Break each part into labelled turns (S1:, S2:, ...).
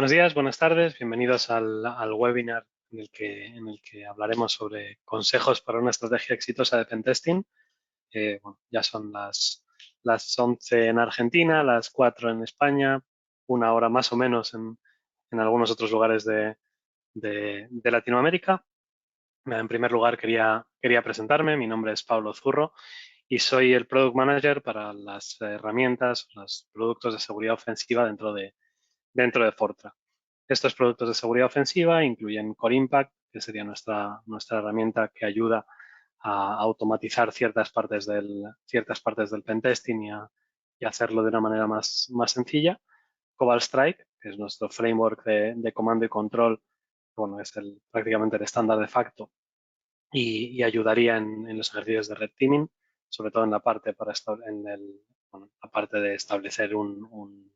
S1: Buenos días, buenas tardes, bienvenidos al webinar en el que hablaremos sobre consejos para una estrategia exitosa de pentesting. Bueno, ya son las 11 en Argentina, las 4 en España, una hora más o menos en algunos otros lugares de Latinoamérica. En primer lugar, quería presentarme. Mi nombre es Pablo Zurro y soy el Product Manager para las herramientas, los productos de seguridad ofensiva dentro de Fortra. Estos productos de seguridad ofensiva incluyen Core Impact, que sería nuestra herramienta que ayuda a automatizar ciertas partes del pentesting y hacerlo de una manera más sencilla. Cobalt Strike, que es nuestro framework de comando y control, bueno, es prácticamente el estándar de facto y ayudaría en los ejercicios de red teaming, sobre todo en la parte, la parte de establecer un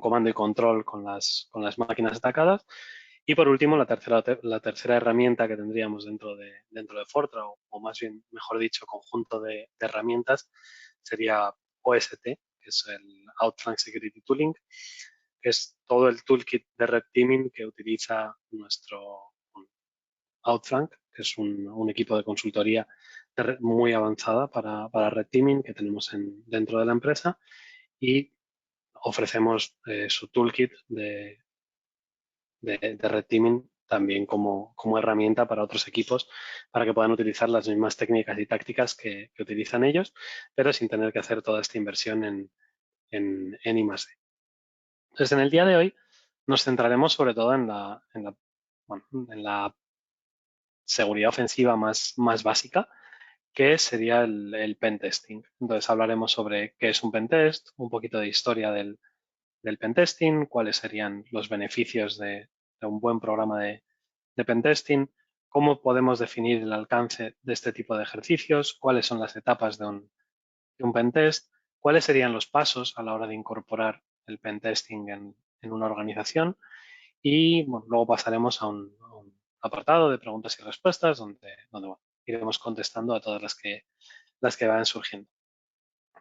S1: comando y control con las máquinas atacadas. Y por último, la tercera herramienta que tendríamos dentro de Fortra, o más bien, mejor dicho, conjunto de herramientas, sería OST, que es el Outflank Security Tooling, que es todo el toolkit de red teaming que utiliza nuestro Outflank, que es un equipo de consultoría muy avanzada para red teaming que tenemos dentro de la empresa, y ofrecemos su toolkit de red teaming también como herramienta para otros equipos para que puedan utilizar las mismas técnicas y tácticas que utilizan ellos, pero sin tener que hacer toda esta inversión en I+D. Entonces, en el día de hoy nos centraremos sobre todo en la seguridad ofensiva más básica, que sería el pentesting. Entonces, hablaremos sobre qué es un pentest, un poquito de historia del pentesting, cuáles serían los beneficios de un buen programa de pentesting, cómo podemos definir el alcance de este tipo de ejercicios, cuáles son las etapas de un pentest, cuáles serían los pasos a la hora de incorporar el pentesting en una organización, y bueno, luego pasaremos a un apartado de preguntas y respuestas donde bueno, iremos contestando a todas las que vayan surgiendo.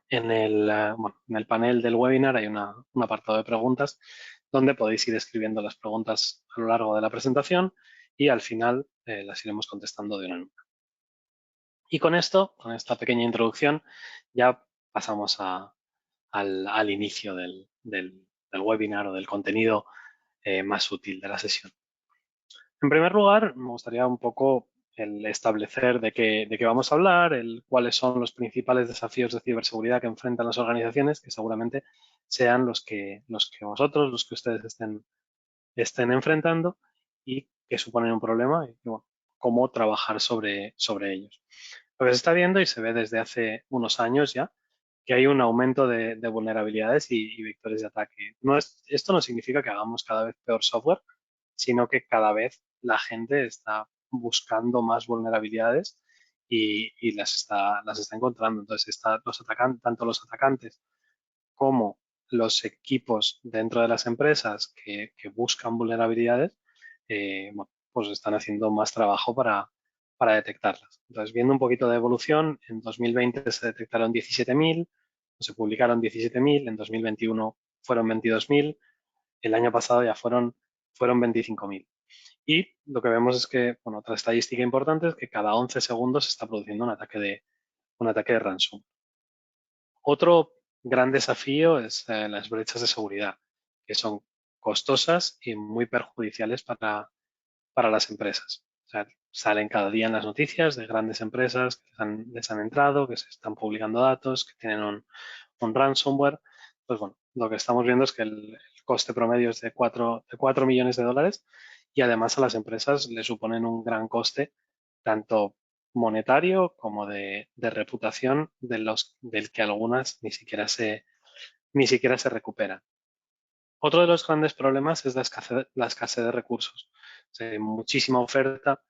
S1: En el panel del webinar hay un apartado de preguntas donde podéis ir escribiendo las preguntas a lo largo de la presentación y al final las iremos contestando de una en una. Y con esto, con esta pequeña introducción, ya pasamos al inicio del webinar o del contenido más útil de la sesión. En primer lugar, me gustaría un poco el establecer de qué vamos a hablar, cuáles son los principales desafíos de ciberseguridad que enfrentan las organizaciones, que seguramente sean los que ustedes estén enfrentando y que suponen un problema, y bueno, cómo trabajar sobre ellos. Lo que se está viendo y se ve desde hace unos años ya, que hay un aumento de vulnerabilidades y vectores de ataque. Esto no significa que hagamos cada vez peor software, sino que cada vez la gente está buscando más vulnerabilidades y las está encontrando. Entonces, tanto los atacantes como los equipos dentro de las empresas que buscan vulnerabilidades, bueno, pues están haciendo más trabajo para detectarlas. Entonces, viendo un poquito de evolución, en 2020 se detectaron 17.000, se publicaron 17.000, en 2021 fueron 22.000, el año pasado ya fueron 25.000. Y lo que vemos es que, bueno, otra estadística importante es que cada 11 segundos se está produciendo un ataque de ransom. Otro gran desafío es las brechas de seguridad, que son costosas y muy perjudiciales para las empresas. O sea, salen cada día en las noticias de grandes empresas que les han entrado, que se están publicando datos, que tienen un ransomware. Pues bueno, lo que estamos viendo es que el coste promedio es de 4 millones de dólares, y además a las empresas le suponen un gran coste, tanto monetario como de reputación, del que algunas ni siquiera se recuperan. Otro de los grandes problemas es la escasez de recursos. O sea, hay muchísima oferta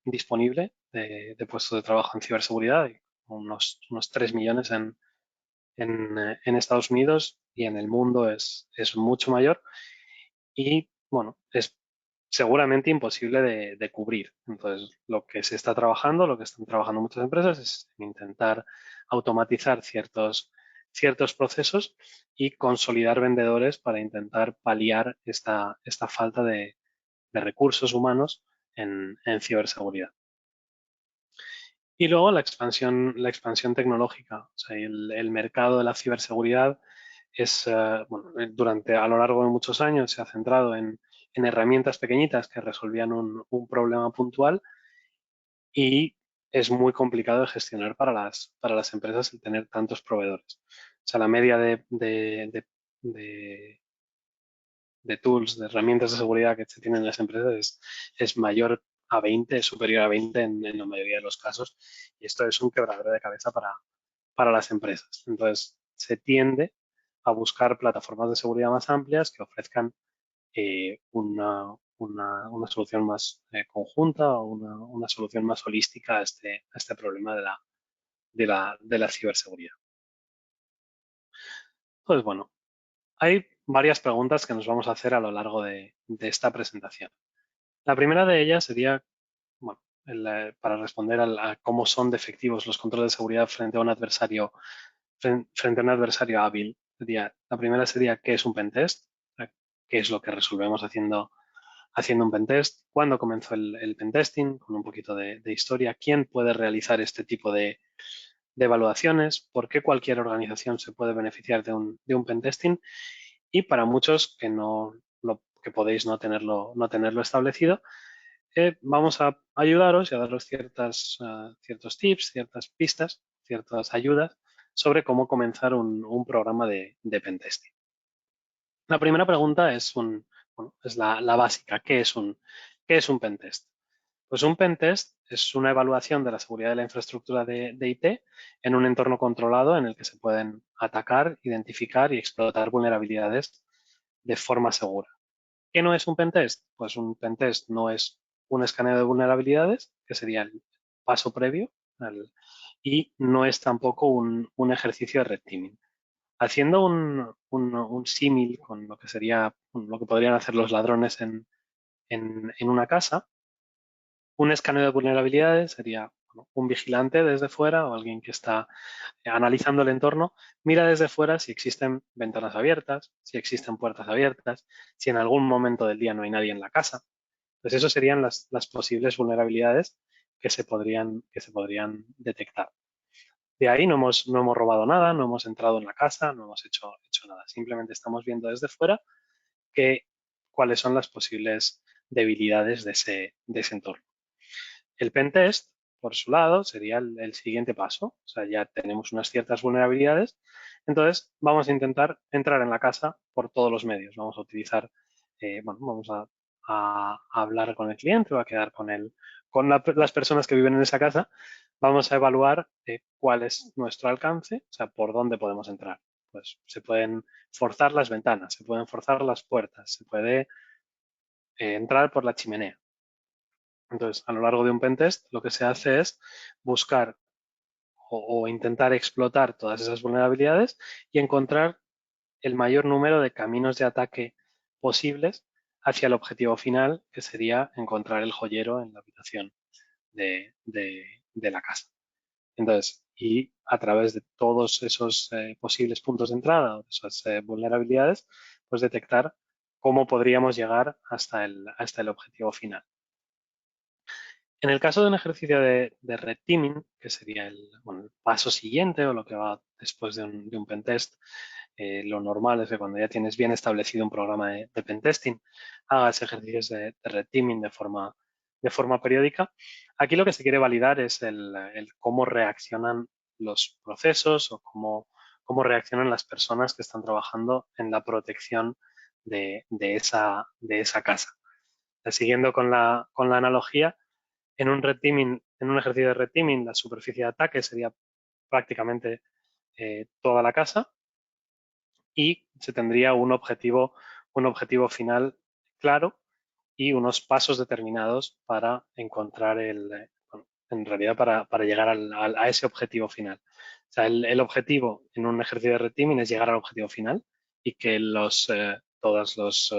S1: disponible de puestos de trabajo en ciberseguridad, y unos 3 millones en Estados Unidos, y en el mundo es mucho mayor, y bueno, es seguramente imposible de cubrir. Entonces, lo que están trabajando muchas empresas es en intentar automatizar ciertos procesos y consolidar vendedores para intentar paliar esta falta de recursos humanos en ciberseguridad. Y luego la expansión tecnológica. O sea, el mercado de la ciberseguridad es, bueno, a lo largo de muchos años se ha centrado en herramientas pequeñitas que resolvían un problema puntual y es muy complicado de gestionar para las empresas el tener tantos proveedores. O sea, la media de, de tools, de herramientas de seguridad que se tienen en las empresas es mayor a 20, es superior a 20 en la mayoría de los casos. Y esto es un quebradero de cabeza para las empresas. Entonces, se tiende a buscar plataformas de seguridad más amplias que ofrezcan una solución más conjunta o una solución más holística a este problema de la ciberseguridad. Pues bueno, hay varias preguntas que nos vamos a hacer a lo largo de esta presentación. La primera de ellas sería, bueno, para responder a cómo son de efectivos los controles de seguridad frente a un adversario, frente a un adversario hábil. La primera sería, ¿qué es un pentest? ¿Qué es lo que resolvemos haciendo un pentest? ¿Cuándo comenzó el pentesting? Con un poquito de historia. ¿Quién puede realizar este tipo de evaluaciones? ¿Por qué cualquier organización se puede beneficiar de un pentesting? Y para muchos que que podéis no tenerlo establecido, vamos a ayudaros y a daros ciertos tips, ciertas pistas, ciertas ayudas sobre cómo comenzar un programa de pentesting. La primera pregunta es la básica. ¿Qué es un pentest? Pues un pentest es una evaluación de la seguridad de la infraestructura de IT en un entorno controlado en el que se pueden atacar, identificar y explotar vulnerabilidades de forma segura. ¿Qué no es un pentest? Pues un pentest no es un escaneo de vulnerabilidades, que sería el paso previo, y no es tampoco un ejercicio de red teaming. Haciendo un símil con lo que sería lo que podrían hacer los ladrones en una casa, un escaneo de vulnerabilidades sería un vigilante desde fuera o alguien que está analizando el entorno, mira desde fuera si existen ventanas abiertas, si existen puertas abiertas, si en algún momento del día no hay nadie en la casa. Pues eso serían las posibles vulnerabilidades que se podrían detectar. De ahí no hemos robado nada, no hemos entrado en la casa, no hemos hecho nada. Simplemente estamos viendo desde fuera cuáles son las posibles debilidades de ese entorno. El pentest, por su lado, sería el siguiente paso. O sea, ya tenemos unas ciertas vulnerabilidades. Entonces, vamos a intentar entrar en la casa por todos los medios. Vamos a utilizar, bueno, vamos a hablar con el cliente o a quedar con las personas que viven en esa casa. Vamos a evaluar cuál es nuestro alcance, o sea, por dónde podemos entrar. Pues se pueden forzar las ventanas, se pueden forzar las puertas, se puede entrar por la chimenea. Entonces, a lo largo de un pentest, lo que se hace es buscar o intentar explotar todas esas vulnerabilidades y encontrar el mayor número de caminos de ataque posibles hacia el objetivo final, que sería encontrar el joyero en la habitación de la casa. Entonces, y a través de todos esos posibles puntos de entrada o de esas vulnerabilidades, pues detectar cómo podríamos llegar hasta el objetivo final. En el caso de un ejercicio de red teaming, que sería el paso siguiente o lo que va después de un pentest, lo normal es que cuando ya tienes bien establecido un programa de pentesting, hagas ejercicios de red teaming de forma periódica. Aquí lo que se quiere validar es el cómo reaccionan los procesos o cómo reaccionan las personas que están trabajando en la protección de esa casa. Siguiendo con la analogía, en un red teaming, en un ejercicio de red teaming, la superficie de ataque sería prácticamente toda la casa y se tendría un objetivo final claro y unos pasos determinados para encontrar bueno, en realidad para llegar a ese objetivo final. O sea, el objetivo en un ejercicio de red teaming es llegar al objetivo final y que todos los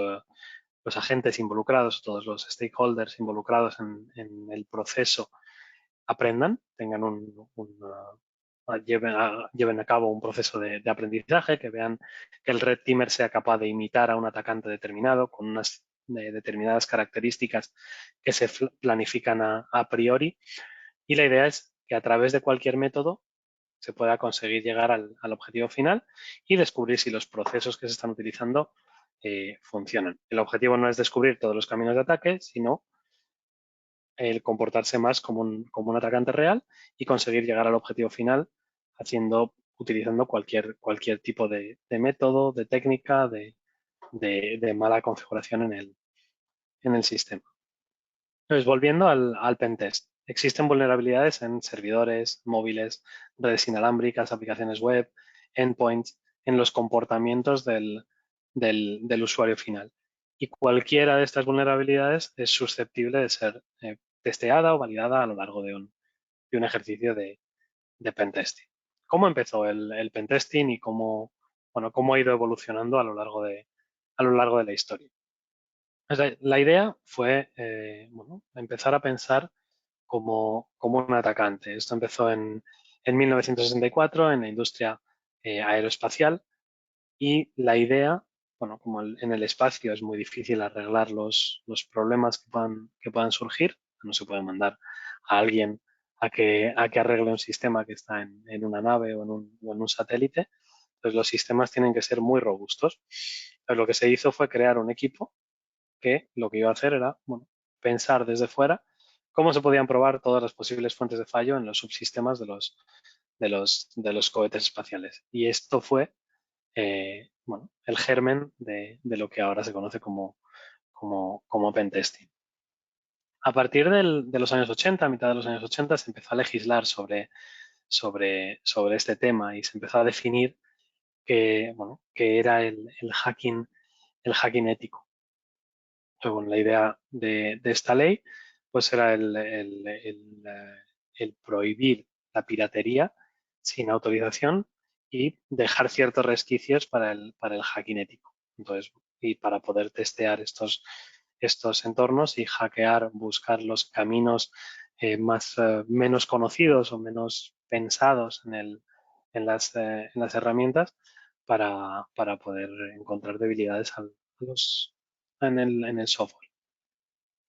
S1: agentes involucrados, todos los stakeholders involucrados en el proceso aprendan, tengan lleven a cabo un proceso de aprendizaje, que vean que el red teamer sea capaz de imitar a un atacante determinado con unas determinadas características que se planifican a priori. Y la idea es que a través de cualquier método se pueda conseguir llegar al objetivo final y descubrir si los procesos que se están utilizando funcionan. El objetivo no es descubrir todos los caminos de ataque, sino el comportarse más como un atacante real y conseguir llegar al objetivo final utilizando cualquier tipo de método, de técnica, de mala configuración en el sistema. Entonces, volviendo al pentest, existen vulnerabilidades en servidores, móviles, redes inalámbricas, aplicaciones web, endpoints, en los comportamientos del usuario final. Y cualquiera de estas vulnerabilidades es susceptible de ser testeada o validada a lo largo de un ejercicio de pentesting. ¿Cómo empezó el pentesting y cómo ha ido evolucionando a lo largo de la historia? La idea fue empezar a pensar como un atacante. Esto empezó en 1964 en la industria aeroespacial y la idea, bueno, como en el espacio es muy difícil arreglar los problemas que puedan surgir, no se puede mandar a alguien a que arregle un sistema que está en una nave o en un satélite, entonces los sistemas tienen que ser muy robustos. Entonces lo que se hizo fue crear un equipo que lo que iba a hacer era, bueno, pensar desde fuera cómo se podían probar todas las posibles fuentes de fallo en los subsistemas de los cohetes espaciales. Y esto fue, el germen de lo que ahora se conoce como pentesting. A partir de los años 80, a mitad de los años 80, se empezó a legislar sobre este tema y se empezó a definir qué era el hacking ético. Según la idea de esta ley, pues era el prohibir la piratería sin autorización y dejar ciertos resquicios para el hacking ético. Entonces, y para poder testear estos entornos y hackear, buscar los caminos menos conocidos o menos pensados en las herramientas para poder encontrar debilidades en el software.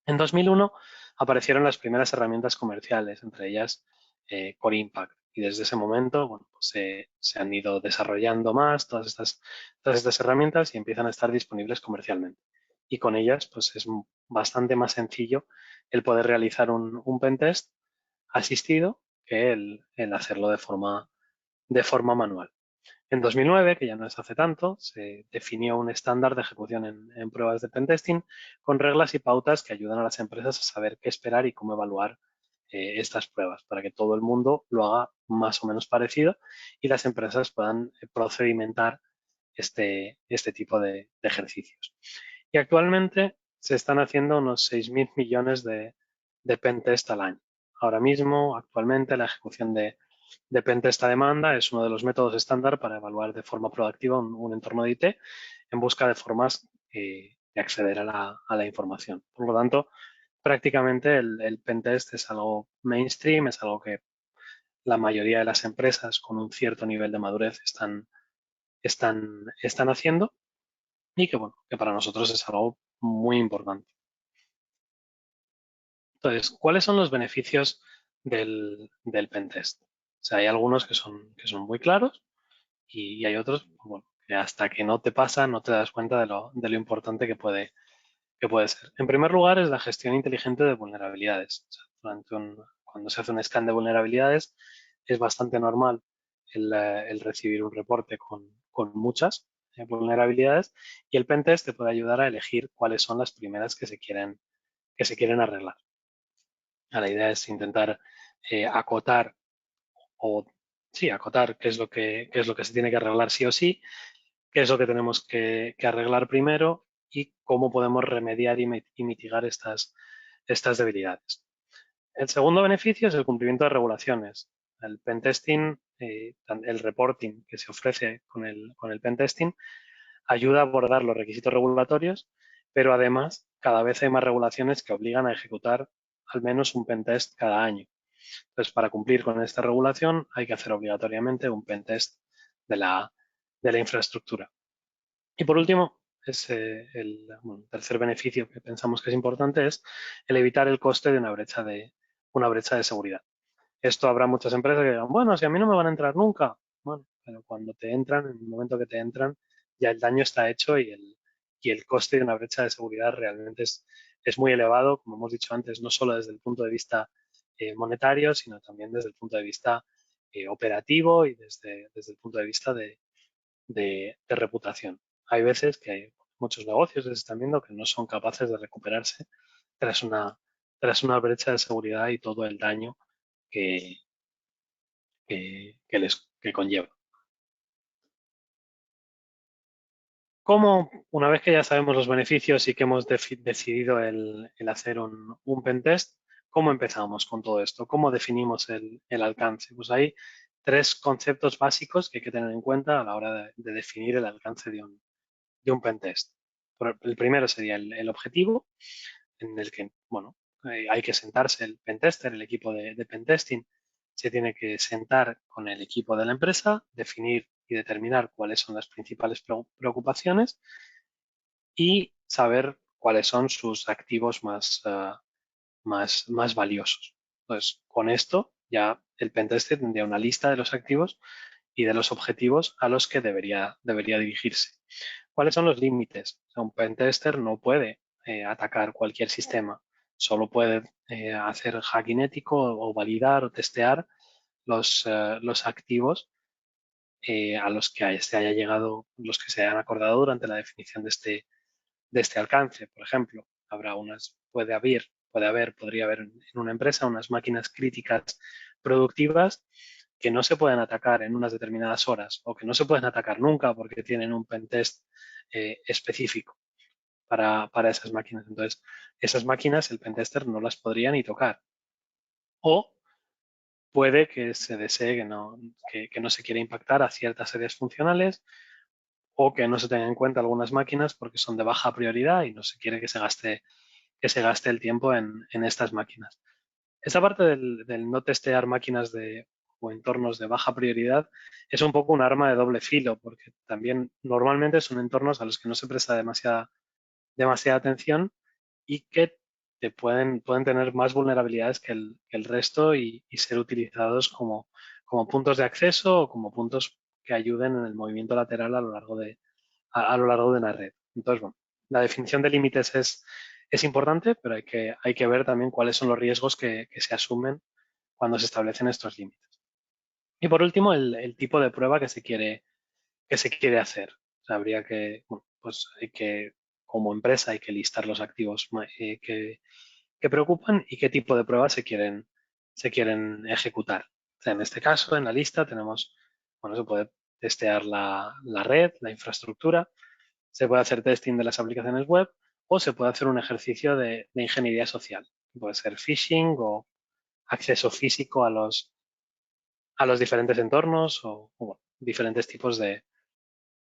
S1: En 2001 aparecieron las primeras herramientas comerciales, entre ellas Core Impact. Y desde ese momento, bueno, pues se han ido desarrollando más todas estas herramientas y empiezan a estar disponibles comercialmente. Y con ellas, pues es bastante más sencillo el poder realizar un pentest asistido que el hacerlo de forma manual. En 2009, que ya no es hace tanto, se definió un estándar de ejecución en pruebas de pentesting con reglas y pautas que ayudan a las empresas a saber qué esperar y cómo evaluar estas pruebas para que todo el mundo lo haga más o menos parecido y las empresas puedan procedimentar este tipo de ejercicios. Y actualmente se están haciendo unos 6.000 millones de pentest al año. Ahora mismo, actualmente, la ejecución de pentest a demanda es uno de los métodos estándar para evaluar de forma proactiva un entorno de IT en busca de formas de acceder a la información. Por lo tanto, prácticamente el pentest es algo mainstream, es algo que la mayoría de las empresas con un cierto nivel de madurez están haciendo y que para nosotros es algo muy importante. Entonces, ¿cuáles son los beneficios del pentest? O sea, hay algunos que son muy claros y hay otros, que hasta que no te pasa no te das cuenta de lo importante que puede ser. En primer lugar, es la gestión inteligente de vulnerabilidades. O sea, cuando se hace un scan de vulnerabilidades, es bastante normal el recibir un reporte con muchas vulnerabilidades y el pentest te puede ayudar a elegir cuáles son las primeras que se quieren arreglar. La idea es intentar acotar o sí, acotar qué es lo que se tiene que arreglar sí o sí, qué es lo que tenemos que arreglar primero y cómo podemos remediar y mitigar estas debilidades. El segundo beneficio es el cumplimiento de regulaciones. El pentesting, el reporting que se ofrece con el pentesting ayuda a abordar los requisitos regulatorios, pero además cada vez hay más regulaciones que obligan a ejecutar al menos un pentest cada año. Entonces, para cumplir con esta regulación hay que hacer obligatoriamente un pentest de la infraestructura. Y por último, el tercer beneficio que pensamos que es importante es el evitar el coste de una brecha de seguridad. Esto habrá muchas empresas que digan, bueno, si a mí no me van a entrar nunca. Bueno, pero cuando te entran, en el momento que te entran, ya el daño está hecho y el coste de una brecha de seguridad realmente es muy elevado, como hemos dicho antes, no solo desde el punto de vista monetario, sino también desde el punto de vista operativo y desde el punto de vista de reputación. Hay veces que hay muchos negocios que se están viendo que no son capaces de recuperarse tras una, tras una brecha de seguridad y todo el daño que, que conlleva. ¿Cómo, una vez que ya sabemos los beneficios y que hemos decidido el hacer un pentest, cómo empezamos con todo esto? ¿Cómo definimos el alcance? Pues hay tres conceptos básicos que hay que tener en cuenta a la hora de definir el alcance de un pentest. El primero sería el objetivo, en el que, bueno, hay que sentarse el pentester, el equipo de pentesting, se tiene que sentar con el equipo de la empresa, definir y determinar cuáles son las principales preocupaciones y saber cuáles son sus activos más valiosos. Entonces, con esto ya el pentester tendría una lista de los activos y de los objetivos a los que debería dirigirse. ¿Cuáles son los límites? O sea, un pentester no puede atacar cualquier sistema, solo puede hacer hacking ético o validar o testear los activos a los que se haya llegado, los que se hayan acordado durante la definición de este alcance. Por ejemplo, podría haber en una empresa unas máquinas críticas productivas que no se pueden atacar en unas determinadas horas o que no se pueden atacar nunca porque tienen un pentest específico para esas máquinas. Entonces, esas máquinas el pentester no las podría ni tocar. O puede que se desee que no se quiera impactar a ciertas áreas funcionales o que no se tengan en cuenta algunas máquinas porque son de baja prioridad y no se quiere que se gaste el tiempo en estas máquinas. Esta parte del no testear máquinas o entornos de baja prioridad es un poco un arma de doble filo, porque también normalmente son entornos a los que no se presta demasiada atención y que pueden tener más vulnerabilidades que el resto y ser utilizados como puntos de acceso o como puntos que ayuden en el movimiento lateral a lo largo de una red. Entonces, bueno, la definición de límites es importante, pero hay que ver también cuáles son los riesgos que se asumen cuando se establecen estos límites. Y por último, el tipo de prueba que se quiere hacer. O sea, habría que, bueno, pues como empresa, hay que listar los activos que preocupan y qué tipo de pruebas se quieren ejecutar. O sea, en este caso, en la lista tenemos, bueno, se puede testear la red, la infraestructura, se puede hacer testing de las aplicaciones web o se puede hacer un ejercicio de ingeniería social. Puede ser phishing o acceso físico a los diferentes entornos o bueno, diferentes tipos de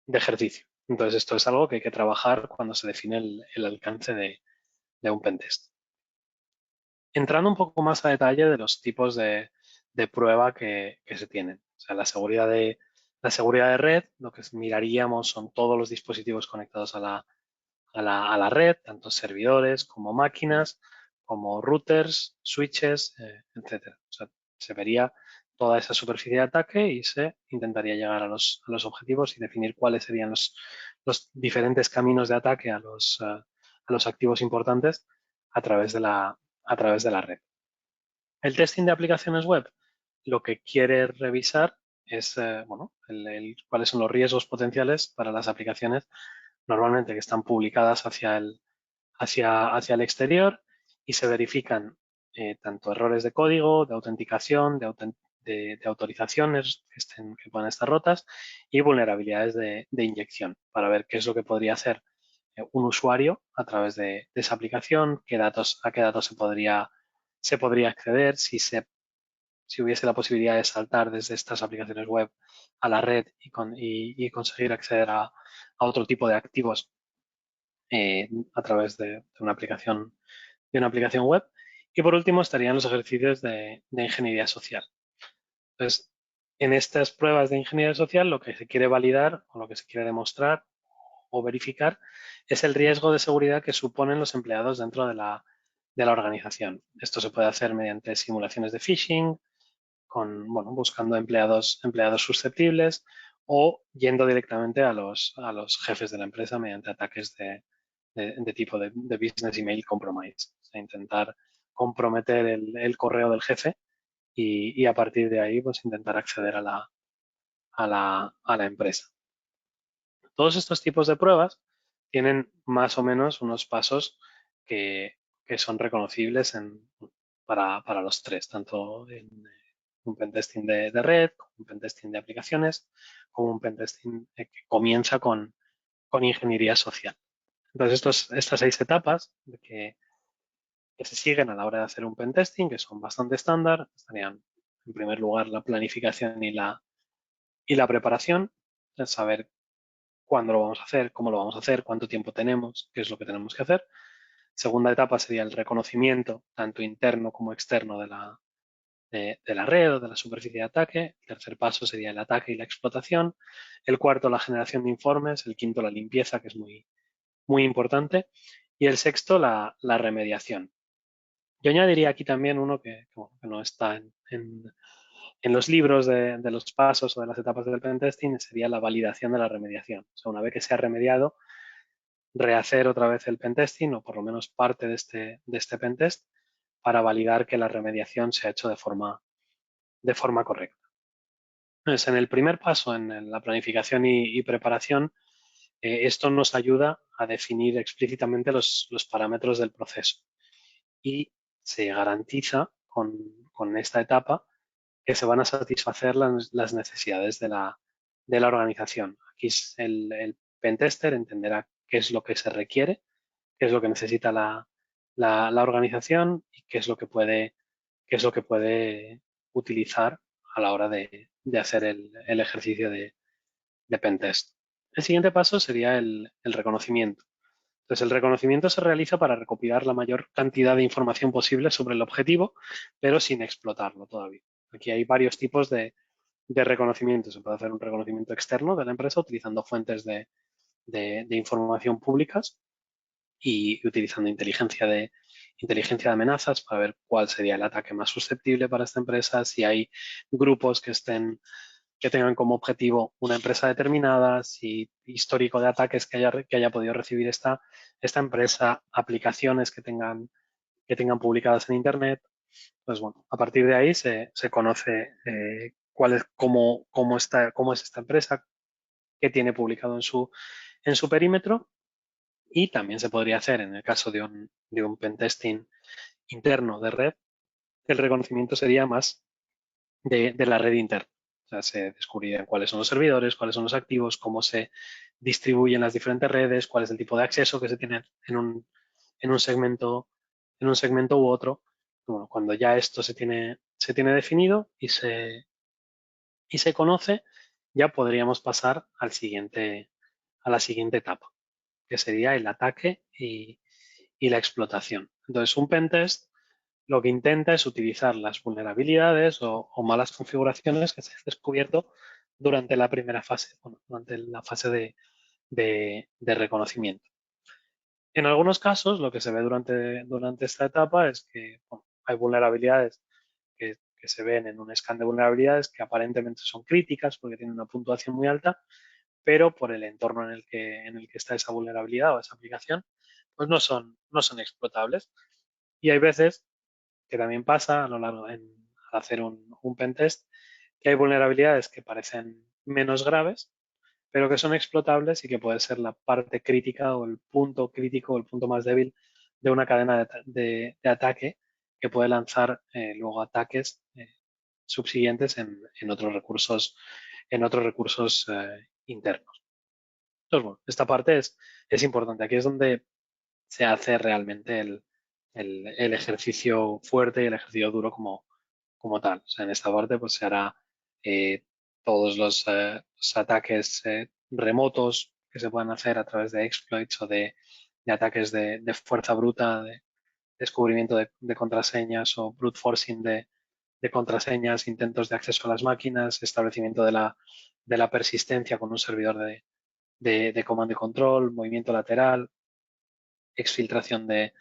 S1: ejercicio. Entonces, esto es algo que hay que trabajar cuando se define el alcance de un pentest. Entrando un poco más a detalle de los tipos de prueba que se tienen. O sea, la seguridad de red, lo que miraríamos son todos los dispositivos conectados a la red, tanto servidores como máquinas, como routers, switches, etcétera. O sea, se vería toda esa superficie de ataque y se intentaría llegar a los objetivos y definir cuáles serían los diferentes caminos de ataque a los activos importantes a través de la red. El testing de aplicaciones web lo que quiere revisar es, bueno, cuáles son los riesgos potenciales para las aplicaciones normalmente que están publicadas hacia el exterior y se verifican tanto errores de código, de autenticación, de autorizaciones que puedan estar rotas y vulnerabilidades de inyección para ver qué es lo que podría hacer un usuario a través de esa aplicación, a qué datos se podría acceder, si hubiese la posibilidad de saltar desde estas aplicaciones web a la red y conseguir acceder a otro tipo de activos a través de una aplicación web Y por último estarían los ejercicios de ingeniería social. Entonces, en estas pruebas de ingeniería social lo que se quiere validar o lo que se quiere demostrar o verificar es el riesgo de seguridad que suponen los empleados dentro de la organización. Esto se puede hacer mediante simulaciones de phishing, bueno, buscando empleados susceptibles o yendo directamente a los jefes de la empresa mediante ataques de tipo de business email compromise. O sea, intentar comprometer el correo del jefe y a partir de ahí pues intentar acceder a la empresa. Todos estos tipos de pruebas tienen más o menos unos pasos que, que son reconocibles para los tres, tanto en un pentesting de red, un pentesting de aplicaciones, como un pentesting que comienza con ingeniería social. Entonces, estas 6 etapas que se siguen a la hora de hacer un pentesting, que son bastante estándar, estarían en primer lugar la planificación y la preparación, es saber cuándo lo vamos a hacer, cómo lo vamos a hacer, cuánto tiempo tenemos, qué es lo que tenemos que hacer. Segunda etapa sería el reconocimiento, tanto interno como externo de la red o de la superficie de ataque. El tercer paso sería el ataque y la explotación. El cuarto, la generación de informes. El quinto, la limpieza, que es muy, muy importante. Y el sexto, la remediación. Yo añadiría aquí también uno que no está en los libros de los pasos o de las etapas del pentesting, sería la validación de la remediación. O sea, una vez que se ha remediado, rehacer otra vez el pentesting o por lo menos parte de este pentest para validar que la remediación se ha hecho de forma correcta. Entonces, en el primer paso, en la planificación y preparación, esto nos ayuda a definir explícitamente los parámetros del proceso y se garantiza con esta etapa que se van a satisfacer las necesidades de la organización. Aquí el pentester entenderá qué es lo que se requiere, qué es lo que necesita la organización y qué es lo que puede utilizar a la hora de hacer el ejercicio de pentest. El siguiente paso sería el reconocimiento. Entonces, el reconocimiento se realiza para recopilar la mayor cantidad de información posible sobre el objetivo, pero sin explotarlo todavía. Aquí hay varios tipos de reconocimiento. Se puede hacer un reconocimiento externo de la empresa utilizando fuentes de información públicas y utilizando inteligencia de amenazas para ver cuál sería el ataque más susceptible para esta empresa, si hay grupos que tengan como objetivo una empresa determinada, si histórico de ataques que haya podido recibir esta empresa, aplicaciones que tengan publicadas en Internet. Pues bueno, a partir de ahí se conoce cómo es esta empresa, qué tiene publicado en su perímetro y también se podría hacer en el caso de un pentesting interno de red, el reconocimiento sería más de la red interna. O sea, se descubrirían cuáles son los servidores, cuáles son los activos, cómo se distribuyen las diferentes redes, cuál es el tipo de acceso que se tiene en un segmento u otro. Bueno, cuando ya esto se tiene definido y se conoce, ya podríamos pasar a la siguiente etapa, que sería el ataque y la explotación. Entonces, un pentest lo que intenta es utilizar las vulnerabilidades o malas configuraciones que se han descubierto durante la primera fase, bueno, durante la fase de reconocimiento. En algunos casos, lo que se ve durante esta etapa es que bueno, hay vulnerabilidades que se ven en un scan de vulnerabilidades que aparentemente son críticas porque tienen una puntuación muy alta, pero por el entorno en el que está esa vulnerabilidad o esa aplicación, pues no son explotables. Y hay veces que también pasa a lo largo al hacer un pentest, que hay vulnerabilidades que parecen menos graves, pero que son explotables y que puede ser la parte crítica o el punto crítico o el punto más débil de una cadena de ataque que puede lanzar luego ataques subsiguientes en otros recursos internos. Entonces, bueno, esta parte es importante. Aquí es donde se hace realmente el ejercicio fuerte y el ejercicio duro como tal. O sea, en esta parte pues se hará eh, todos los ataques remotos que se puedan hacer a través de exploits o de ataques de fuerza bruta descubrimiento de contraseñas o brute forcing de contraseñas, intentos de acceso a las máquinas, establecimiento de la persistencia con un servidor de comando y control, movimiento lateral, exfiltración de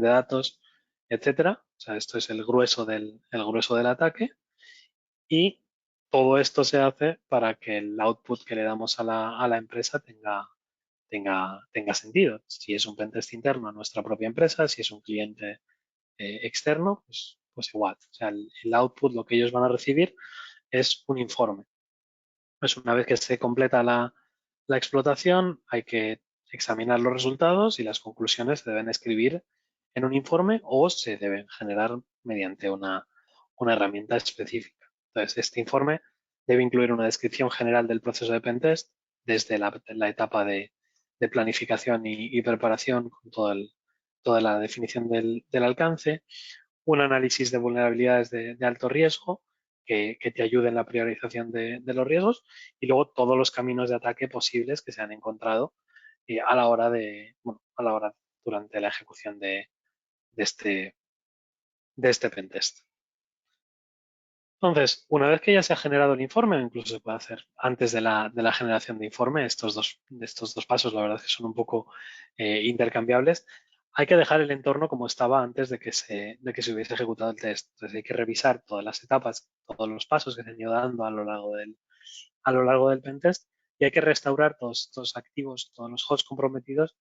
S1: datos, etcétera. O sea, esto es el grueso del ataque. Y todo esto se hace para que el output que le damos a la empresa tenga sentido. Si es un pentest interno a nuestra propia empresa, si es un cliente externo, pues igual. O sea, el output, lo que ellos van a recibir es un informe. Pues una vez que se completa la explotación, hay que examinar los resultados y las conclusiones se deben escribir en un informe o se deben generar mediante una herramienta específica. Entonces, este informe debe incluir una descripción general del proceso de pentest desde la etapa de planificación y preparación con toda la definición del alcance, un análisis de vulnerabilidades de alto riesgo que te ayude en la priorización de los riesgos y luego todos los caminos de ataque posibles que se han encontrado a la hora a la hora durante la ejecución de de este pentest. Entonces, una vez que ya se ha generado el informe, incluso se puede hacer antes de la generación de informe, estos dos pasos, la verdad es que son un poco intercambiables, hay que dejar el entorno como estaba antes de que se hubiese ejecutado el test. Entonces, hay que revisar todas las etapas, todos los pasos que se han ido dando a lo largo del pentest y hay que restaurar todos estos activos, todos los hosts comprometidos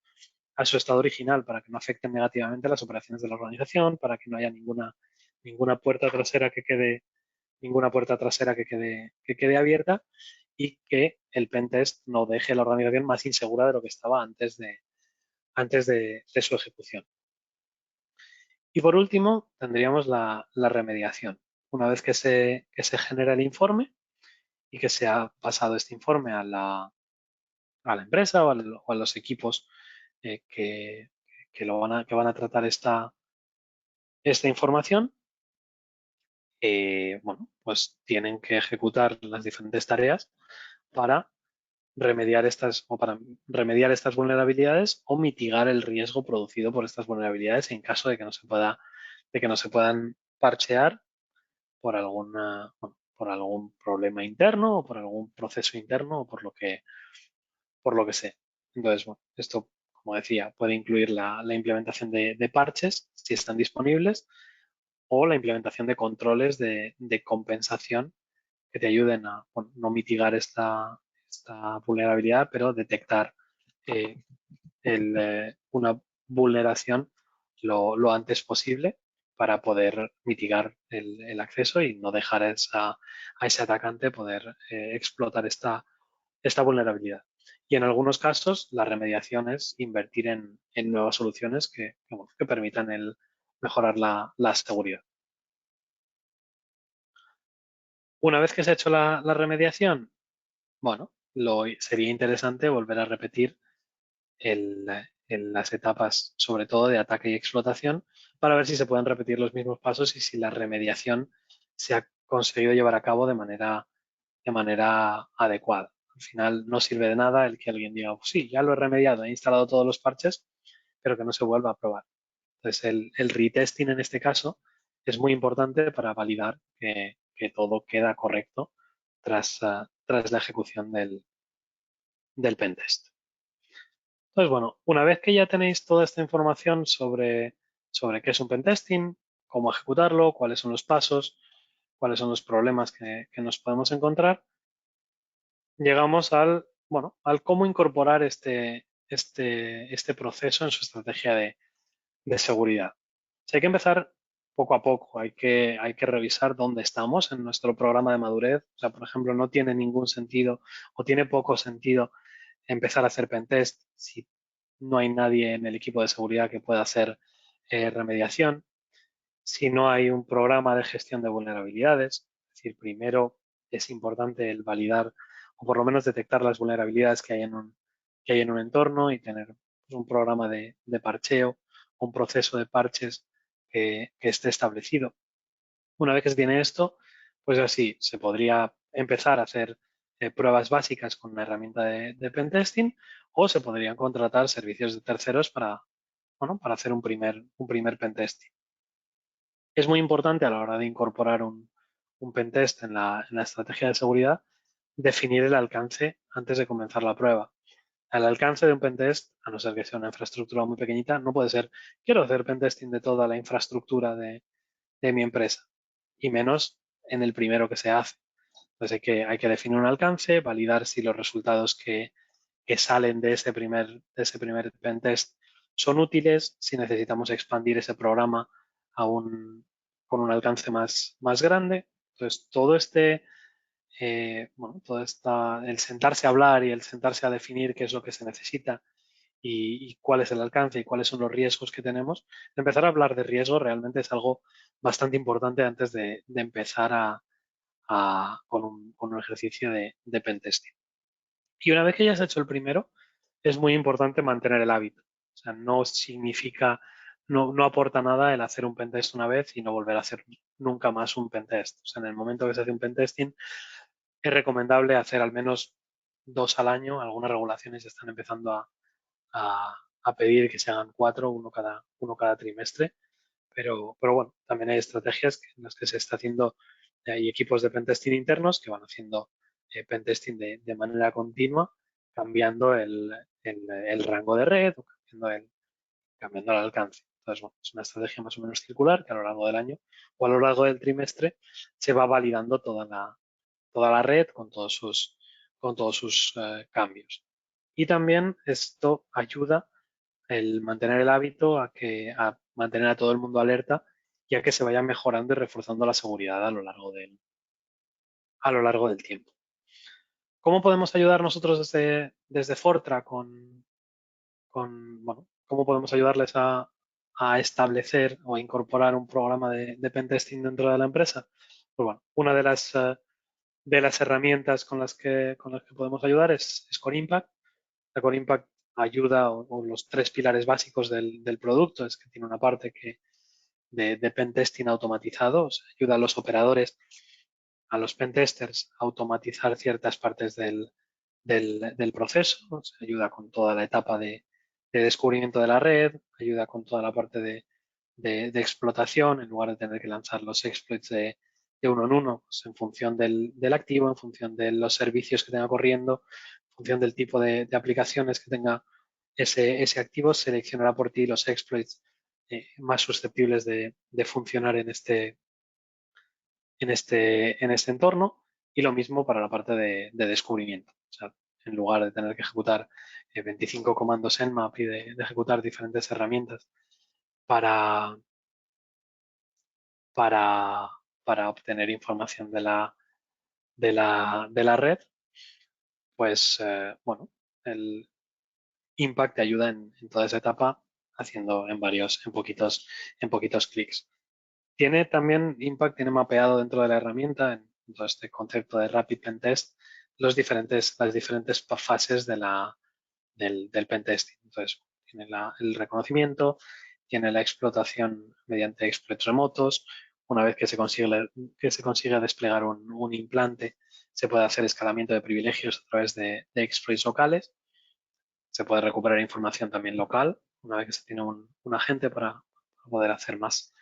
S1: a su estado original para que no afecten negativamente las operaciones de la organización, para que no haya ninguna puerta trasera que quede abierta y que el pentest no deje la organización más insegura de lo que estaba antes de su ejecución. Y por último, tendríamos la remediación. Una vez que se genera el informe y que se ha pasado este informe a la empresa o a los equipos que van a tratar esta información, bueno, pues tienen que ejecutar las diferentes tareas para para remediar estas vulnerabilidades o mitigar el riesgo producido por estas vulnerabilidades en caso de que de que no se puedan parchear por algún problema interno o por algún proceso interno o por lo que sea. Entonces, bueno, esto, como decía, puede incluir la implementación de parches si están disponibles o la implementación de controles de compensación que te ayuden a no mitigar esta vulnerabilidad, pero detectar eh, una vulneración lo antes posible para poder mitigar el acceso y no dejar a ese atacante poder explotar esta vulnerabilidad. Y en algunos casos, la remediación es invertir en nuevas soluciones que permitan mejorar la seguridad. Una vez que se ha hecho la remediación, bueno, sería interesante volver a repetir las etapas, sobre todo de ataque y explotación, para ver si se pueden repetir los mismos pasos y si la remediación se ha conseguido llevar a cabo de manera adecuada. Al final no sirve de nada el que alguien diga, pues sí, ya lo he remediado, he instalado todos los parches, pero que no se vuelva a probar. Entonces, el retesting en este caso es muy importante para validar que todo queda correcto tras la ejecución del pentest. Entonces, bueno, una vez que ya tenéis toda esta información sobre qué es un pentesting, cómo ejecutarlo, cuáles son los pasos, cuáles son los problemas que nos podemos encontrar, llegamos al cómo incorporar este proceso en su estrategia de seguridad. Hay que empezar poco a poco, hay que revisar dónde estamos en nuestro programa de madurez. O sea, por ejemplo, no tiene ningún sentido o tiene poco sentido empezar a hacer pentest si no hay nadie en el equipo de seguridad que pueda hacer remediación, si no hay un programa de gestión de vulnerabilidades. Es decir, primero es importante el validar o por lo menos detectar las vulnerabilidades que hay en un entorno y tener un programa de parcheo, un proceso de parches que esté establecido. Una vez que se tiene esto, pues así se podría empezar a hacer pruebas básicas con una herramienta de pentesting o se podrían contratar servicios de terceros bueno, para hacer un primer pentesting. Es muy importante a la hora de incorporar un pentest en la estrategia de seguridad definir el alcance antes de comenzar la prueba. El alcance de un pentest, a no ser que sea una infraestructura muy pequeñita, no puede ser, quiero hacer pentesting de toda la infraestructura de mi empresa, y menos en el primero que se hace. Entonces hay que definir un alcance, validar si los resultados que salen de ese primer pentest son útiles, si necesitamos expandir ese programa a con un alcance más grande. Entonces, el sentarse a hablar y el sentarse a definir qué es lo que se necesita y cuál es el alcance y cuáles son los riesgos que tenemos, empezar a hablar de riesgo realmente es algo bastante importante antes de empezar con un ejercicio de pentesting. Y una vez que ya has hecho el primero, es muy importante mantener el hábito. O sea, no significa, no aporta nada el hacer un pentest una vez y no volver a hacer nunca más un pentest. O sea, en el momento que se hace un pentesting, es recomendable hacer al menos 2 al año. Algunas regulaciones están empezando a pedir que se hagan 4, uno cada trimestre. Pero bueno, también hay estrategias en las que se está haciendo, hay equipos de pentesting internos que van haciendo pentesting de manera continua, cambiando el rango de red o cambiando el alcance. Entonces, bueno, es una estrategia más o menos circular que a lo largo del año o a lo largo del trimestre se va validando toda la red con todos sus cambios. Y también esto ayuda el mantener el hábito a mantener a todo el mundo alerta y a que se vaya mejorando y reforzando la seguridad a lo largo del tiempo. ¿Cómo podemos ayudar nosotros desde Fortra bueno, cómo podemos ayudarles a establecer o a incorporar un programa de pentesting dentro de la empresa? Pues bueno, una de las herramientas con las que podemos ayudar es Core Impact. La Core Impact ayuda, o los 3 pilares básicos del producto, es que tiene una parte de pentesting automatizado, o sea, ayuda a los operadores, a los pentesters a automatizar ciertas partes del proceso, o sea, ayuda con toda la etapa de descubrimiento de la red, ayuda con toda la parte de explotación, en lugar de tener que lanzar los exploits de uno en uno, pues en función del activo, en función de los servicios que tenga corriendo, en función del tipo de aplicaciones que tenga ese activo, seleccionará por ti los exploits más susceptibles de funcionar en este entorno, y lo mismo para la parte de descubrimiento. O sea, en lugar de tener que ejecutar 25 comandos en map y de ejecutar diferentes herramientas para, para, para obtener información de la red, pues bueno, el Impact te ayuda en toda esa etapa haciendo en poquitos clics. Impact tiene mapeado dentro de la herramienta, en todo este concepto de Rapid Pen Test, las diferentes fases del pentesting. Entonces, tiene el reconocimiento, tiene la explotación mediante exploits remotos. Una vez que se consigue desplegar un implante, se puede hacer escalamiento de privilegios a través de exploits locales. Se puede recuperar información también local, una vez que se tiene un agente para poder hacer más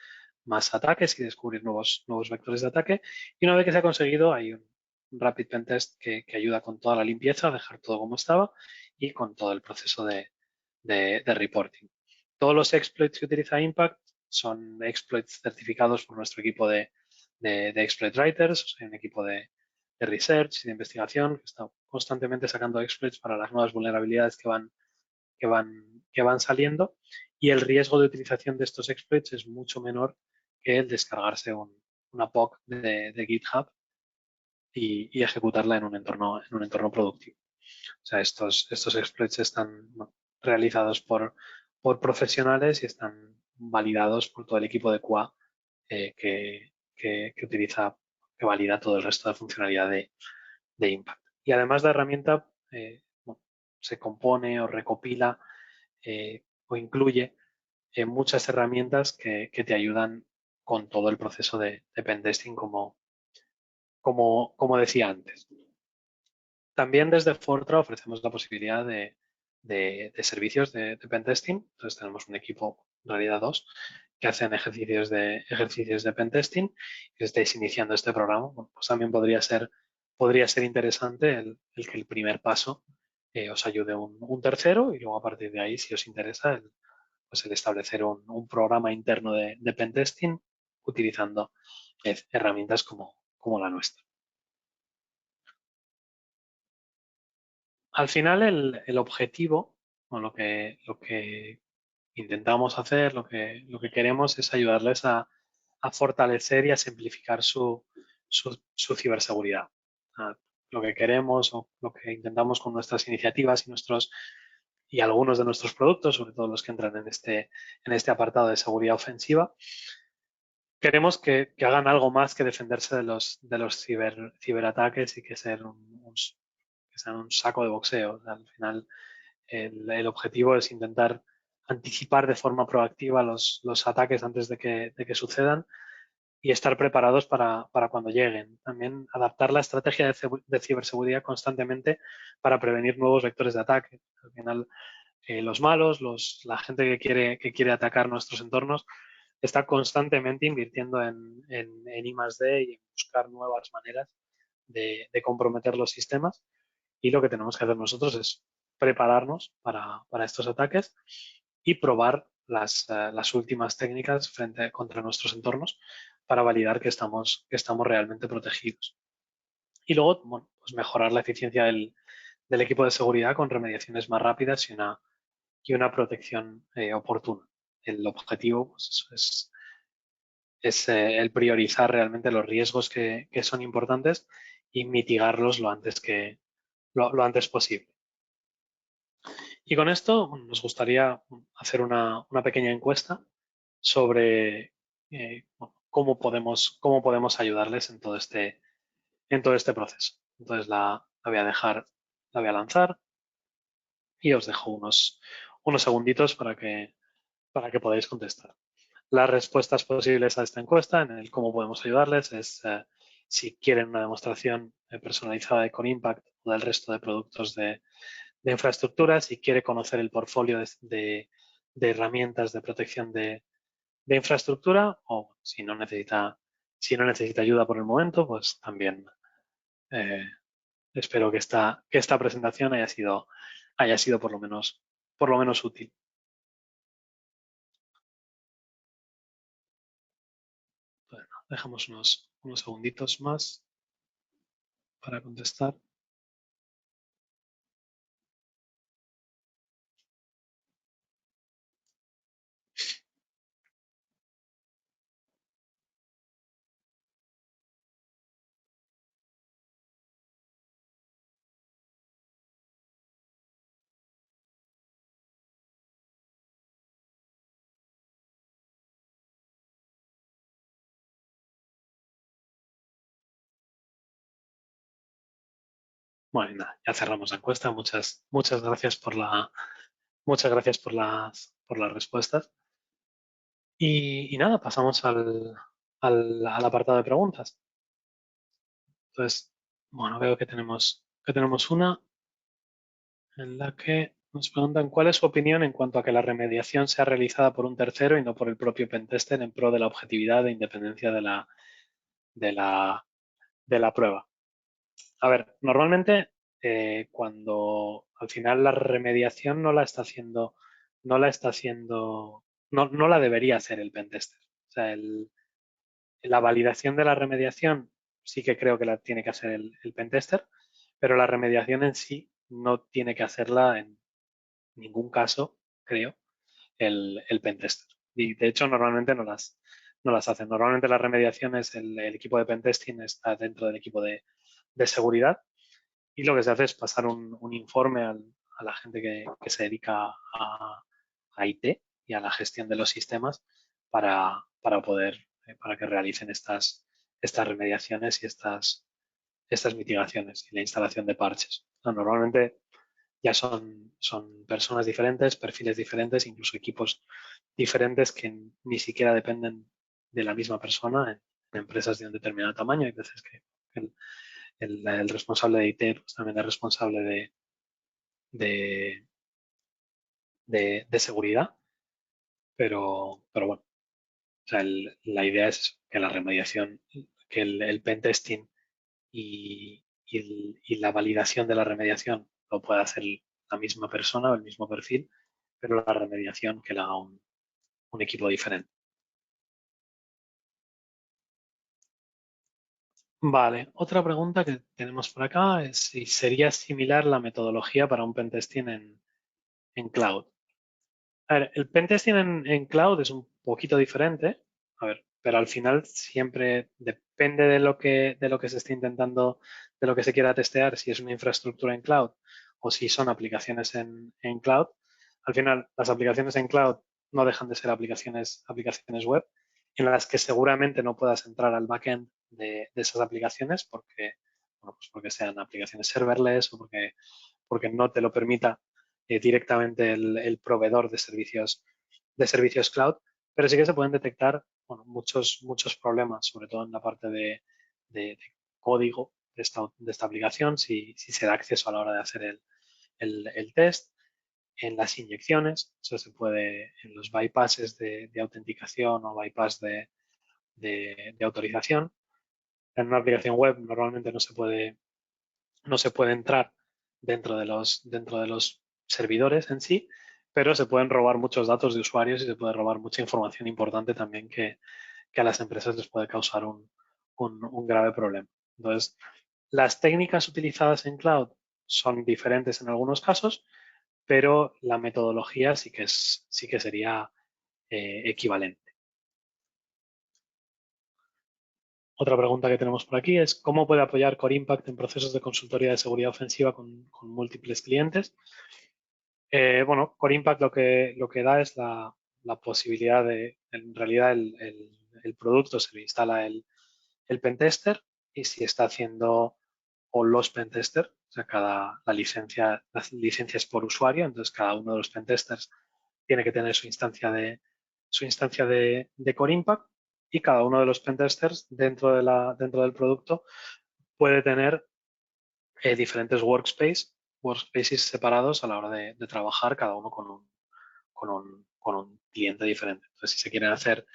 S1: ataques y descubrir nuevos vectores de ataque. Y una vez que se ha conseguido, hay un Rapid Pen Test que ayuda con toda la limpieza, a dejar todo como estaba y con todo el proceso de reporting. Todos los exploits que utiliza Impact son exploits certificados por nuestro equipo de exploit writers, o sea, un equipo de research y de investigación que está constantemente sacando exploits para las nuevas vulnerabilidades que van saliendo, y el riesgo de utilización de estos exploits es mucho menor que el descargarse una POC de GitHub y ejecutarla en un entorno productivo. O sea, estos exploits están realizados por profesionales y están validados por todo el equipo de QA que valida todo el resto de funcionalidad de Impact. Y además la herramienta se compone o recopila o incluye muchas herramientas que te ayudan con todo el proceso de pentesting, como decía antes. También desde Fortra ofrecemos la posibilidad de servicios de pentesting. Entonces tenemos un equipo, en realidad dos, que hacen ejercicios de pentesting. Si estáis iniciando este programa, bueno, pues también podría ser interesante el que el primer paso os ayude un tercero y luego a partir de ahí, si os interesa, pues el establecer un programa interno de pentesting utilizando herramientas como la nuestra. Al final, el objetivo, o lo que intentamos hacer, lo que queremos es ayudarles a fortalecer y a simplificar su ciberseguridad. Ah, lo que queremos o lo que intentamos con nuestras iniciativas y algunos de nuestros productos, sobre todo los que entran en este apartado de seguridad ofensiva, queremos que hagan algo más que defenderse de los ciberataques y que que sean un saco de boxeo. O sea, al final, el objetivo es intentar anticipar de forma proactiva los ataques antes de que sucedan y estar preparados para cuando lleguen. También adaptar la estrategia de ciberseguridad constantemente para prevenir nuevos vectores de ataque. Al final, los malos, la gente que quiere atacar nuestros entornos, está constantemente invirtiendo en I+D y en buscar nuevas maneras de comprometer los sistemas. Y lo que tenemos que hacer nosotros es prepararnos para estos ataques y probar las últimas técnicas contra nuestros entornos para validar que estamos realmente protegidos. Y luego, bueno, pues mejorar la eficiencia del equipo de seguridad con remediaciones más rápidas y una protección oportuna. El objetivo pues, es el priorizar realmente los riesgos que son importantes y mitigarlos lo antes posible. Y con esto bueno, nos gustaría hacer una pequeña encuesta sobre bueno, cómo podemos ayudarles en todo este proceso. Entonces la voy a dejar, la voy a lanzar y os dejo unos segunditos para que podáis contestar. Las respuestas posibles a esta encuesta en el cómo podemos ayudarles es si quieren una demostración personalizada de ConImpact o del resto de productos de infraestructura, si quiere conocer el portfolio de herramientas de protección de infraestructura o si no necesita ayuda por el momento, pues también eh, espero que esta presentación haya sido por lo menos útil. Bueno, dejamos unos segunditos más para contestar. Bueno, y nada, ya cerramos la encuesta. Muchas gracias por las respuestas. Y nada, pasamos al apartado de preguntas. Entonces, bueno, veo que tenemos una en la que nos preguntan cuál es su opinión en cuanto a que la remediación sea realizada por un tercero y no por el propio pentester en pro de la objetividad e independencia de la, de la prueba. A ver, normalmente cuando al final la remediación no la está haciendo, no la debería hacer el pentester. O sea, la validación de la remediación sí que creo que la tiene que hacer el pentester, pero la remediación en sí no tiene que hacerla en ningún caso, creo, el pentester. Y de hecho, normalmente no las hacen. Normalmente las remediaciones, el equipo de pentesting está dentro del equipo de seguridad y lo que se hace es pasar un informe a la gente que se dedica a IT y a la gestión de los sistemas para que realicen estas remediaciones y estas mitigaciones y la instalación de parches. Normalmente ya son personas diferentes, perfiles diferentes, incluso equipos diferentes que ni siquiera dependen de la misma persona en empresas de un determinado tamaño. Hay veces que el responsable de IT pues, también es responsable de seguridad, pero bueno, o sea, la idea es que la remediación, que el pentesting y la validación de la remediación lo puede hacer la misma persona o el mismo perfil, pero la remediación que la haga un equipo diferente. Vale, otra pregunta que tenemos por acá es si sería similar la metodología para un pentesting en cloud. A ver, el pentesting en cloud es un poquito diferente, a ver, pero al final siempre depende de lo que se esté intentando, de lo que se quiera testear, si es una infraestructura en cloud o si son aplicaciones en cloud. Al final, las aplicaciones en cloud no dejan de ser aplicaciones web en las que seguramente no puedas entrar al backend de esas aplicaciones porque, bueno, pues porque sean aplicaciones serverless o porque no te lo permita directamente el proveedor de servicios cloud, pero sí que se pueden detectar bueno, muchos problemas, sobre todo en la parte de código de esta aplicación, si se da acceso a la hora de hacer el test, en las inyecciones, eso se puede, en los bypasses de autenticación o bypass de autorización. En una aplicación web normalmente no se puede entrar dentro de los servidores en sí, pero se pueden robar muchos datos de usuarios y se puede robar mucha información importante también que a las empresas les puede causar un grave problema. Entonces, las técnicas utilizadas en cloud son diferentes en algunos casos, pero la metodología sí que sería equivalente. Otra pregunta que tenemos por aquí es ¿cómo puede apoyar Core Impact en procesos de consultoría de seguridad ofensiva con múltiples clientes? Bueno, Core Impact lo que da es la posibilidad en realidad, el producto se le instala el pentester y si está haciendo o los pentesters, o sea, las licencias por usuario, entonces cada uno de los pentesters tiene que tener su instancia de Core Impact y cada uno de los pentesters dentro del producto puede tener diferentes workspaces separados a la hora de trabajar, cada uno con un cliente diferente. Entonces, si se quieren hacer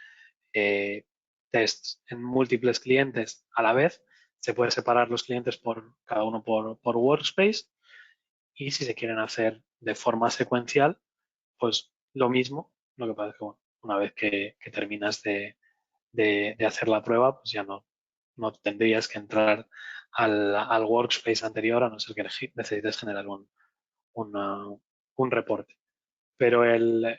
S1: tests en múltiples clientes a la vez, se puede separar los clientes cada uno por workspace y si se quieren hacer de forma secuencial, pues lo mismo. Lo que pasa es que bueno, una vez que terminas de hacer la prueba, pues ya no tendrías que entrar al workspace anterior a no ser que necesites generar una- un reporte. Pero el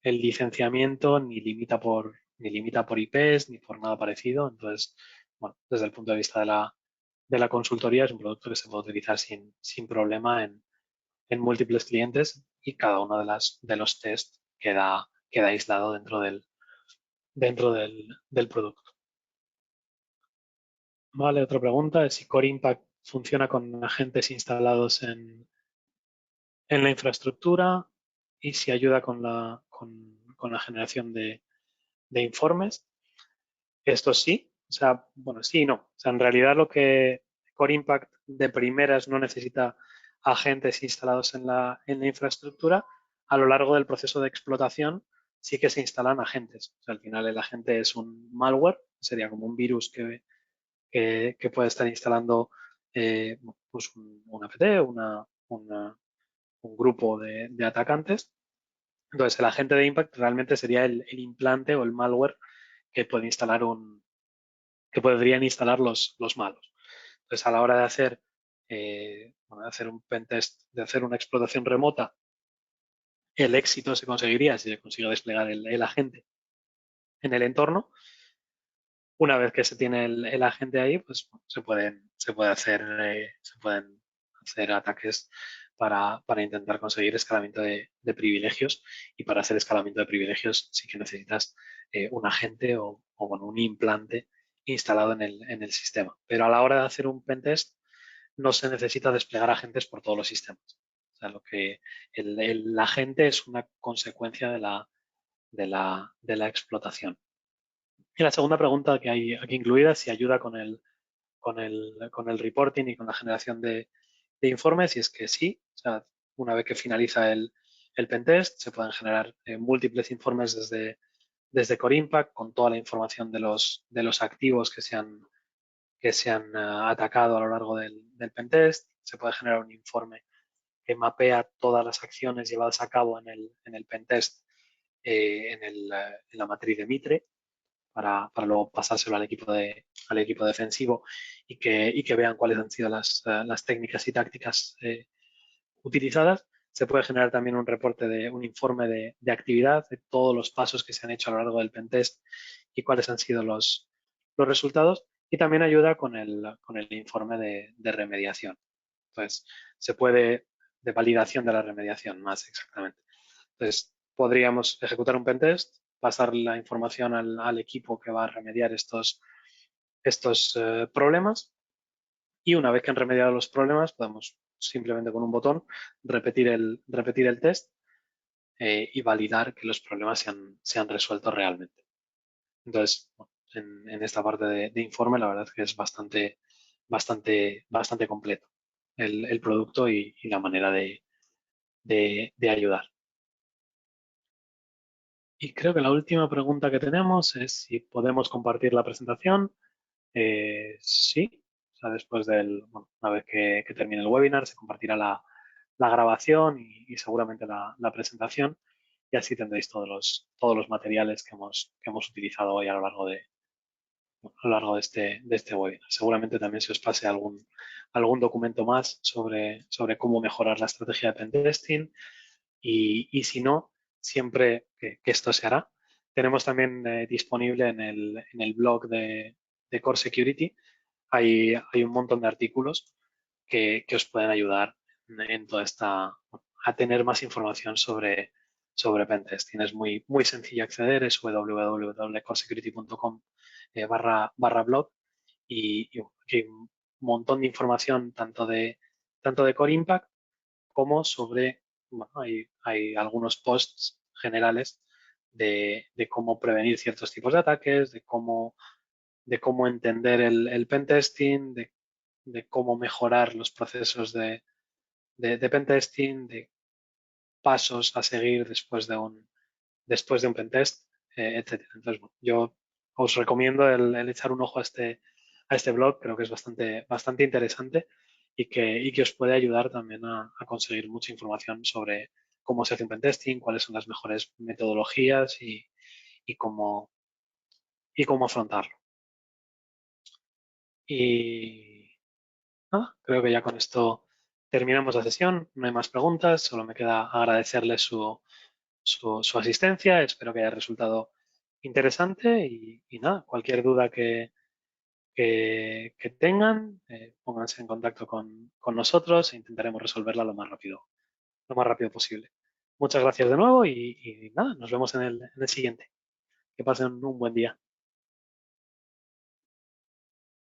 S1: licenciamiento ni limita por IPs ni por nada parecido. Entonces, bueno, desde el punto de vista de la consultoría es un producto que se puede utilizar sin problema en múltiples clientes y cada uno de los test queda aislado dentro del producto. Vale, otra pregunta es si Core Impact funciona con agentes instalados en la infraestructura y si ayuda con la generación de informes. Esto sí, o sea, bueno, sí y no. O sea, en realidad lo que Core Impact de primeras no necesita agentes instalados en la infraestructura. A lo largo del proceso de explotación sí que se instalan agentes. O sea, al final el agente es un malware, sería como un virus que puede estar instalando pues un APT, un grupo de atacantes. Entonces, el agente de Impact realmente sería el implante o el malware que puede instalar que podrían instalar los malos. Entonces, a la hora bueno, de hacer un pentest, de hacer una explotación remota, el éxito se conseguiría si se consigue desplegar el agente en el entorno. Una vez que se tiene el agente ahí, pues se pueden hacer ataques para intentar conseguir escalamiento de privilegios y para hacer escalamiento de privilegios sí que necesitas un agente o bueno, un implante instalado en el sistema. Pero a la hora de hacer un pentest no se necesita desplegar agentes por todos los sistemas. O sea, el agente es una consecuencia de la explotación. Y la segunda pregunta que hay aquí incluida es si ayuda con el reporting y con la generación de informes, y es que sí, o sea, una vez que finaliza el pentest, se pueden generar múltiples informes desde Core Impact con toda la información de los activos que se han atacado a lo largo del pentest. Se puede generar un informe que mapea todas las acciones llevadas a cabo en el pentest en la matriz de Mitre para luego pasárselo al equipo defensivo y que vean cuáles han sido las técnicas y tácticas utilizadas. Se puede generar también un reporte un informe de actividad, de todos los pasos que se han hecho a lo largo del pentest y cuáles han sido los resultados. Y también ayuda con el informe de remediación. Entonces, se puede, de validación de la remediación, más exactamente. Entonces, podríamos ejecutar un pentest, pasar la información al equipo que va a remediar estos problemas y una vez que han remediado los problemas, podemos simplemente con un botón repetir el test y validar que los problemas se han resuelto realmente. Entonces, bueno, en esta parte de informe, la verdad es que es bastante completo el producto y la manera de ayudar. Y creo que la última pregunta que tenemos es si podemos compartir la presentación. Sí, o sea, bueno, una vez que termine el webinar, se compartirá la grabación y seguramente la presentación y así tendréis todos los materiales que hemos utilizado hoy a lo largo a lo largo de este webinar. Seguramente también se os pase algún documento más sobre cómo mejorar la estrategia de pentesting y si no, siempre que esto se hará. Tenemos también disponible en el blog de Core Security, hay un montón de artículos que os pueden ayudar en toda a tener más información sobre pentesting. Es muy sencillo acceder, es www.coresecurity.com barra blog y hay un montón de información tanto de Core Impact como sobre, bueno, hay algunos posts generales de cómo prevenir ciertos tipos de ataques, de cómo entender el pentesting, de cómo mejorar los procesos de pentesting, de pasos a seguir después de un pentest, etcétera. Entonces, bueno, yo os recomiendo el echar un ojo a este blog, creo que es bastante interesante y que os puede ayudar también a conseguir mucha información sobre cómo se hace un pentesting, cuáles son las mejores metodologías y y cómo afrontarlo. Y nada, creo que ya con esto terminamos la sesión. No hay más preguntas, solo me queda agradecerles su asistencia. Espero que haya resultado interesante y nada, cualquier duda que tengan, pónganse en contacto con nosotros e intentaremos resolverla lo más rápido posible. Muchas gracias de nuevo y nada, nos vemos en el siguiente. Que pasen un buen día.